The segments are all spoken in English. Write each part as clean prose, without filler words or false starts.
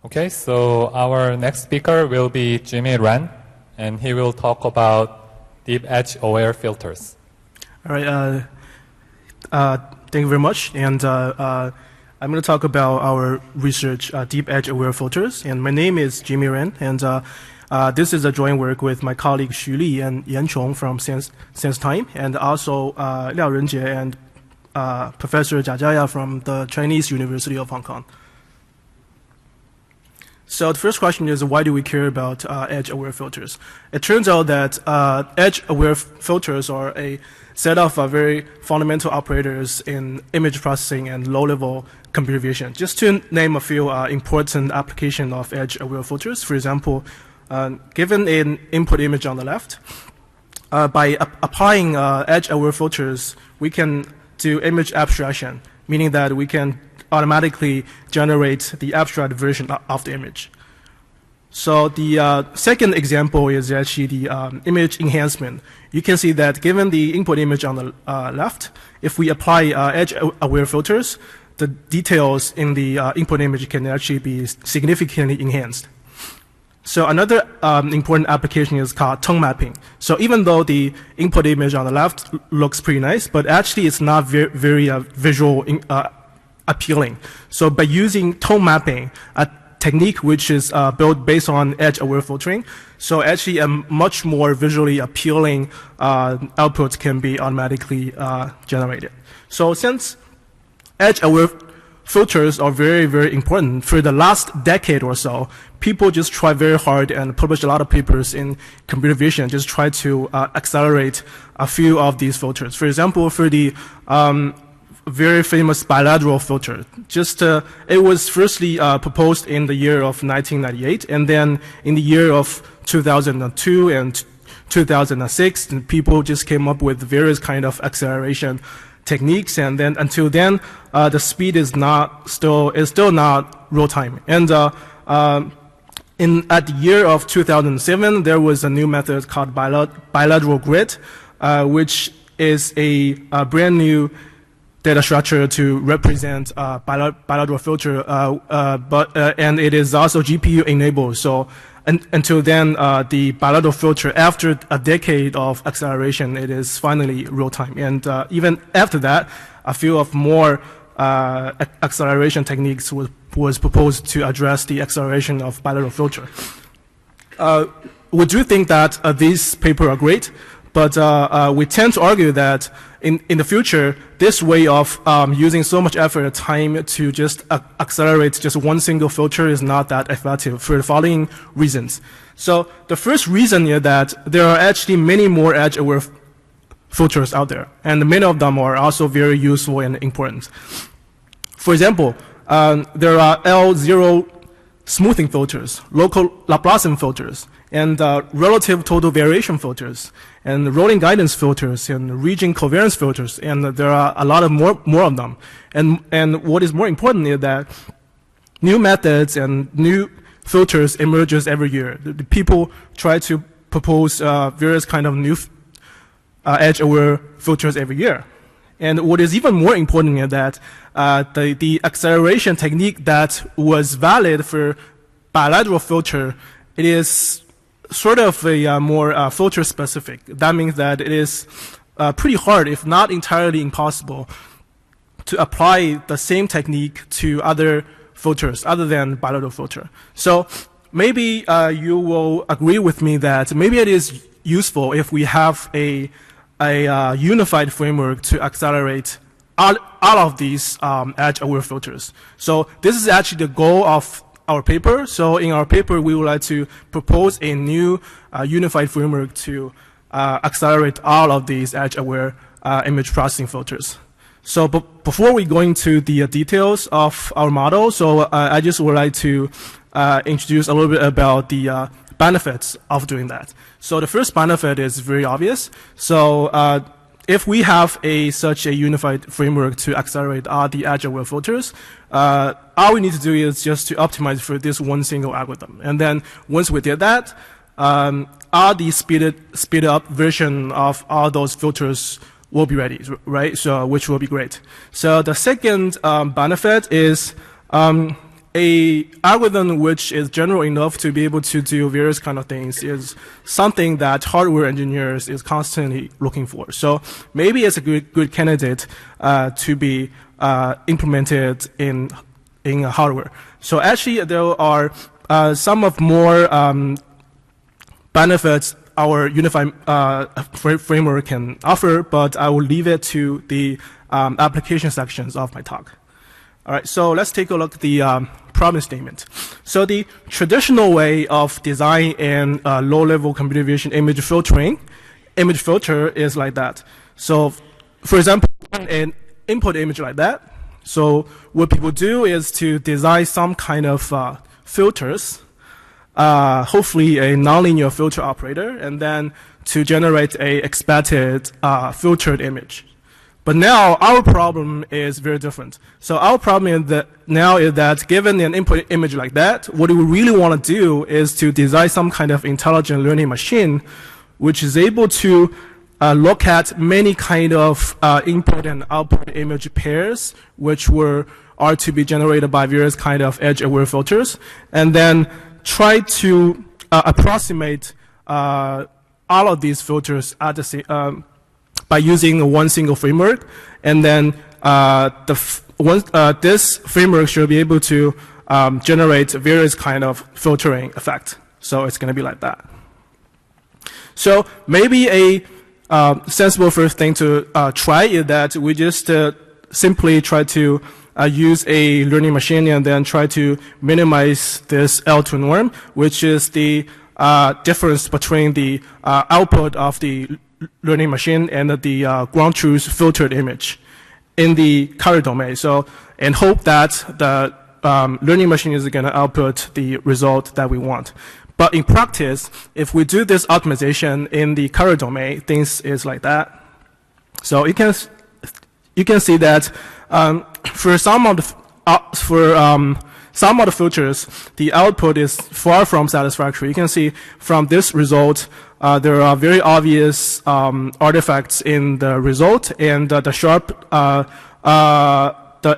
Okay, so our next speaker will be Jimmy Ren, and he will talk about deep EdgeAware filters. All right, thank you very much. And I'm going to talk about our research, deep EdgeAware filters. And my name is Jimmy Ren, and this is a joint work with my colleague Xu Li and Yan Chong from SenseTime, and also Liao Renjie and Professor Jia Jiaya from the Chinese University of Hong Kong. So the first question is, why do we care about EdgeAware filters? It turns out that EdgeAware filters are a set of very fundamental operators in image processing and low-level computer vision. Just to name a few important applications of EdgeAware filters, for example, given an input image on the left, by applying EdgeAware filters, we can do image abstraction, meaning that we can automatically generate the abstract version of the image. So the second example is actually the image enhancement. You can see that given the input image on the left, if we apply EdgeAware filters, the details in the input image can actually be significantly enhanced. So another important application is called tone mapping. So even though the input image on the left looks pretty nice, but actually it's not very visual appealing. So by using tone mapping, a technique which is built based on EdgeAware filtering, so actually a much more visually appealing output can be automatically generated. So since EdgeAware filters are very, very important, for the last decade or so, people just try very hard and publish a lot of papers in computer vision, just try to accelerate a few of these filters. For example, for the very famous bilateral filter. It was firstly proposed in the year of 1998, and then in the year of 2002 and 2006, people just came up with various kind of acceleration techniques, and then until then, the speed is still not real time. And at the year of 2007, there was a new method called bilateral grid, which is a brand new data structure to represent bilateral filter, and it is also GPU enabled. So until then, the bilateral filter, after a decade of acceleration, it is finally real time. And even after that, a few of more acceleration techniques was proposed to address the acceleration of bilateral filter. We do think that these papers are great, but we tend to argue that in the future, this way of using so much effort and time to just accelerate just one single filter is not that effective for the following reasons. So the first reason is that there are actually many more EdgeAware filters out there, and many of them are also very useful and important. For example, there are L0 smoothing filters, local Laplacian filters, and relative total variation filters, and rolling guidance filters, and region covariance filters, and there are a lot of more of them. And what is more important is that new methods and new filters emerges every year. The people try to propose various kind of new EdgeAware filters every year. And what is even more important is that the acceleration technique that was valid for bilateral filter, it is sort of a more filter specific. That means that it is pretty hard, if not entirely impossible, to apply the same technique to other filters other than bilateral filter. So maybe you will agree with me that maybe it is useful if we have a unified framework to accelerate all of these EdgeAware filters. So this is actually the goal of our paper. So in our paper, we would like to propose a new unified framework to accelerate all of these EdgeAware image processing filters. So before we go into the details of our model, so I just would like to introduce a little bit about the benefits of doing that. So the first benefit is very obvious. So if we have such a unified framework to accelerate all the EdgeAware filters, all we need to do is just to optimize for this one single algorithm. And then once we did that, all the speed up version of all those filters will be ready, right? So which will be great. So the second benefit is a algorithm which is general enough to be able to do various kind of things is something that hardware engineers is constantly looking for. So maybe it's a good candidate to be implemented in hardware. So actually, there are some of more benefits our unified framework can offer, but I will leave it to the application sections of my talk. All right, so let's take a look at the problem statement. So the traditional way of designing and low-level computer vision image filtering, image filter is like that. So, for example, an input image like that. So what people do is to design some kind of filters, hopefully a nonlinear filter operator, and then to generate a expected filtered image. But now our problem is very different. So our problem is that given an input image like that, what we really want to do is to design some kind of intelligent learning machine, which is able to look at many kind of input and output image pairs, which are to be generated by various kind of edge-aware filters, and then try to approximate all of these filters at the same, by using one single framework, and then this framework should be able to generate various kind of filtering effect. So it's going to be like that. So maybe a sensible first thing to try is that we just simply try to use a learning machine and then try to minimize this L2 norm, which is the difference between the output of the learning machine and the ground truth filtered image in the color domain. So, and hope that the learning machine is going to output the result that we want. But in practice, if we do this optimization in the color domain, things is like that. So you can see that for some of the filters, the output is far from satisfactory. You can see from this result, there are very obvious artifacts in the result, and the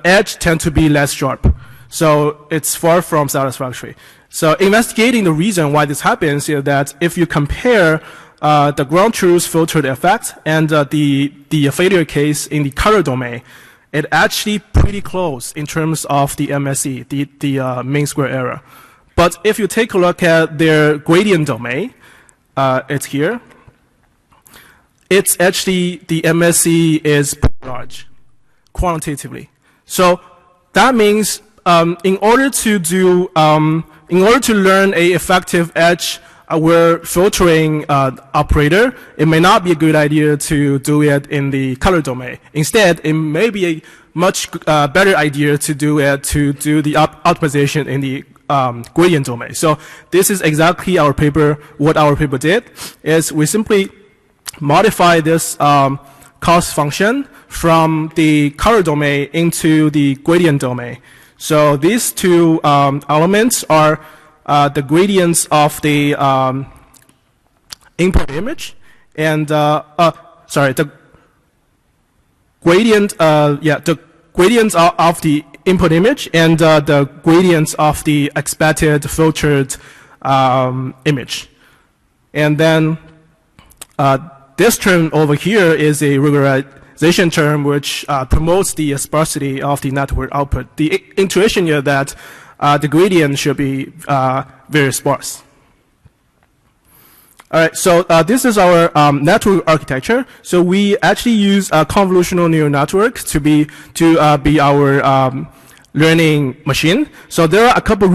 edge tend to be less sharp. So it's far from satisfactory. So investigating the reason why this happens is that if you compare the ground truth filtered effect and the failure case in the color domain, it actually pretty close in terms of the MSE, the mean square error. But if you take a look at their gradient domain, it's here. It's actually, the MSE is pretty large, quantitatively. So that means in order to learn a effective edge-aware filtering operator, it may not be a good idea to do it in the color domain. Instead, it may be a much better idea to do the optimization in the gradient domain. So this is exactly what our paper did, is we simply modify this cost function from the color domain into the gradient domain. So these two elements are the gradients of the input image, and the gradient, the gradients of the input image, and the gradients of the expected filtered image. And then this term over here is a regularization term which promotes the sparsity of the network output. The intuition is that the gradient should be very sparse. All right, so this is our network architecture. So we actually use a convolutional neural network to be our learning machine. So there are a couple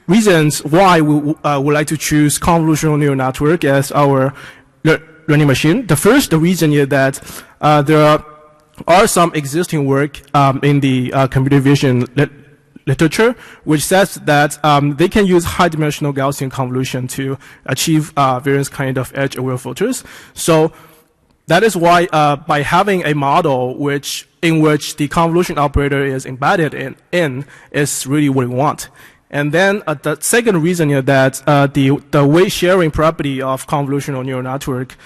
reasons why we would like to choose convolutional neural network as our learning machine. The first reason is that there are some existing work in the computer vision literature, which says that they can use high-dimensional Gaussian convolution to achieve various kind of edge-aware filters. So that is why by having a model in which the convolution operator is embedded in is really what we want. And then the second reason is that the weight sharing property of convolutional neural network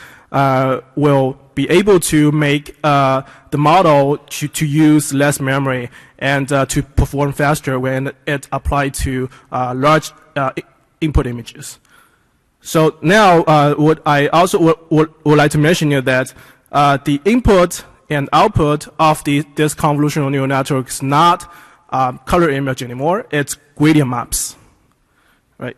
will be able to make the model to use less memory and to perform faster when it applied to large input images. So now, what I also would like to mention is that the input and output of this convolutional neural network is not color image anymore. It's gradient maps, right?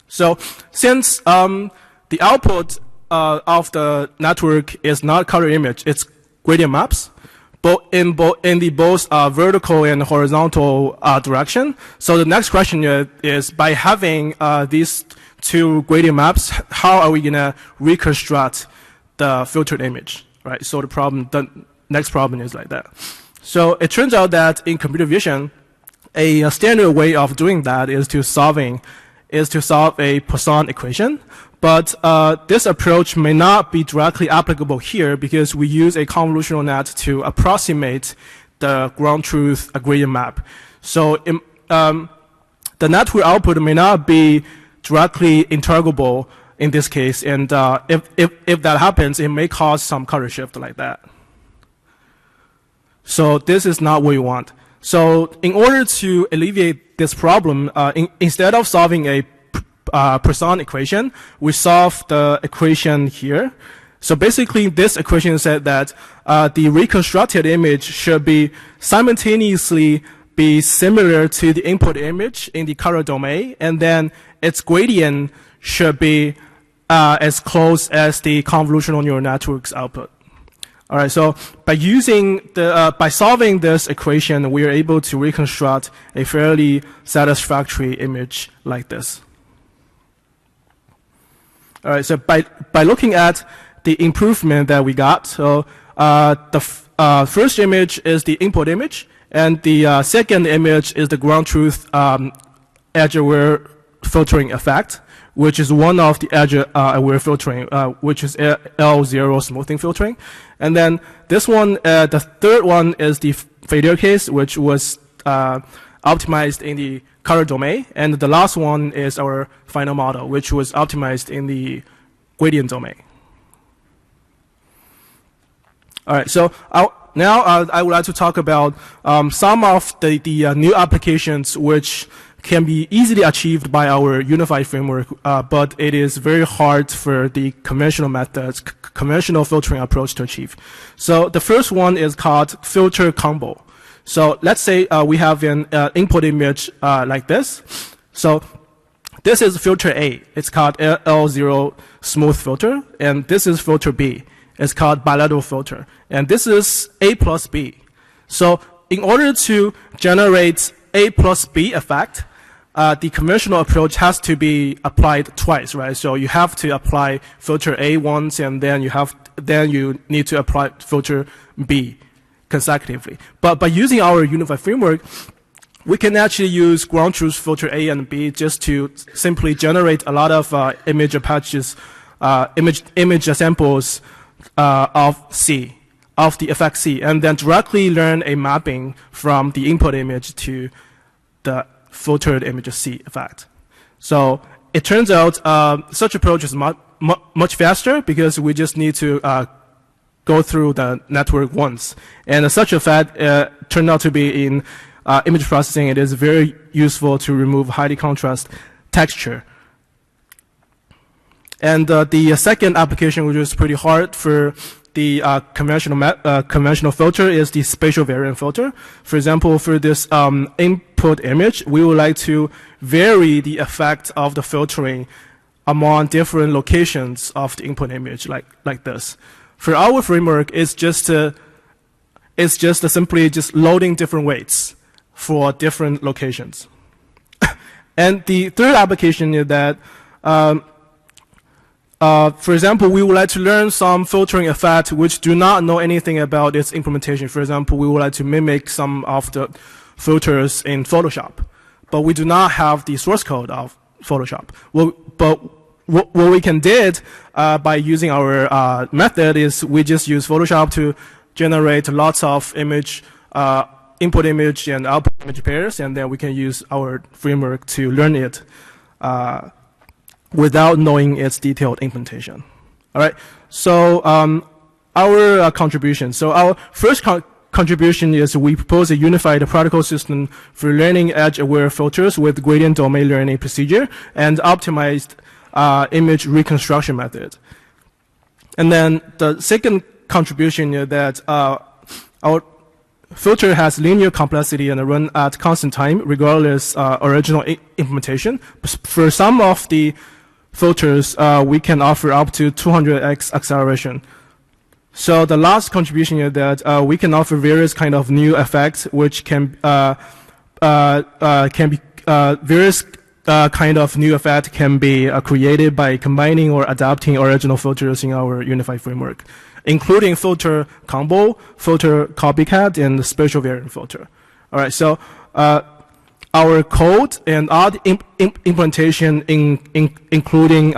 So since the output of the network is not color image, it's gradient maps, both in both vertical and horizontal direction. So the next question is by having these two gradient maps, how are we gonna reconstruct the filtered image, right? So the next problem is like that. So it turns out that in computer vision, a standard way of doing that is to solve a Poisson equation. But this approach may not be directly applicable here because we use a convolutional net to approximate the ground truth gradient map. So the network output may not be directly interrogable in this case, and if that happens, it may cause some color shift like that. So this is not what we want. So in order to alleviate this problem, instead of solving a Poisson equation, we solve the equation here. So basically, this equation said that the reconstructed image should be simultaneously be similar to the input image in the color domain, and then its gradient should be as close as the convolutional neural network's output. All right, so by solving this equation, we are able to reconstruct a fairly satisfactory image like this. All right, so by looking at the improvement that we got, so the first image is the input image, and the second image is the ground truth EdgeAware filtering effect, which is one of the EdgeAware filtering, which is L0 smoothing filtering. And then this one, the third one is the failure case, which was optimized in the color domain. And the last one is our final model, which was optimized in the gradient domain. All right, so now I would like to talk about some of the new applications which can be easily achieved by our unified framework, but it is very hard for the conventional methods, conventional filtering approach to achieve. So the first one is called filter combo. So let's say we have an input image like this. So this is filter A. It's called L0 smooth filter, and this is filter B. It's called bilateral filter, and this is A plus B. So in order to generate A plus B effect, the conventional approach has to be applied twice, right? So you have to apply filter A once, and then you need to apply filter B consecutively. But by using our unified framework, we can actually use ground truth filter A and B just to simply generate a lot of image patches, image samples of C, of the effect C, and then directly learn a mapping from the input image to the filtered image C effect. So it turns out such approach is much faster because we just need to go through the network once. And such effect turned out to be in image processing. It is very useful to remove highly contrast texture. And the second application, which is pretty hard for the conventional filter, is the spatial variant filter. For example, for this input image, we would like to vary the effect of the filtering among different locations of the input image, like this. For our framework, it's just simply just loading different weights for different locations. And the third application is that for example, we would like to learn some filtering effect which do not know anything about its implementation. For example, we would like to mimic some of the filters in Photoshop, but we do not have the source code of Photoshop. But what we can did by using our method is we just use Photoshop to generate lots of image, input image and output image pairs, and then we can use our framework to learn it without knowing its detailed implementation. All right. So our contribution. So our first contribution is we propose a unified protocol system for learning edge-aware filters with gradient domain learning procedure and optimized image reconstruction method. And then the second contribution is that our filter has linear complexity and run at constant time regardless original implementation. For some of the filters, we can offer up to 200x acceleration. So the last contribution is that we can offer various kind of new effects, which can be various kind of new effect can be created by combining or adapting original filters in our unified framework, including filter combo, filter copycat, and spatial variant filter. All right, so our code and all the implementation, including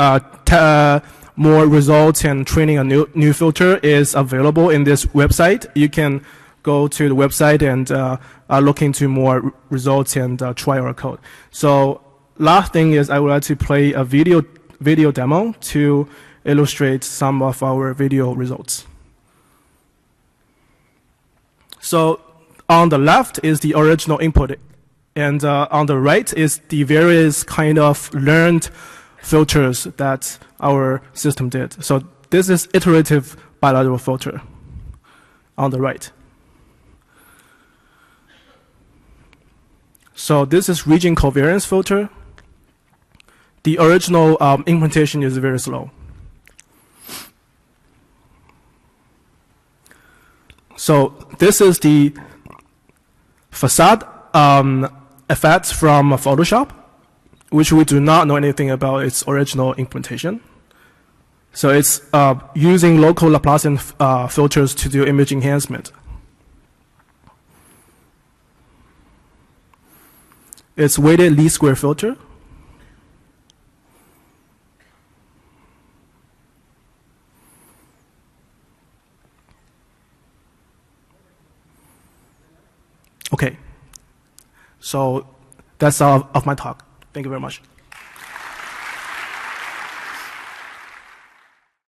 more results and training a new filter, is available in this website. You can go to the website and look into more results and try our code. So last thing is I would like to play a video demo to illustrate some of our video results. So on the left is the original input, and on the right is the various kind of learned filters that our system did. So this is iterative bilateral filter on the right. So this is region covariance filter. The original implementation is very slow. So this is the facade effects from Photoshop, which we do not know anything about its original implementation. So it's using local Laplacian filters to do image enhancement. It's weighted least square filter. Okay, so that's all of my talk. Thank you very much.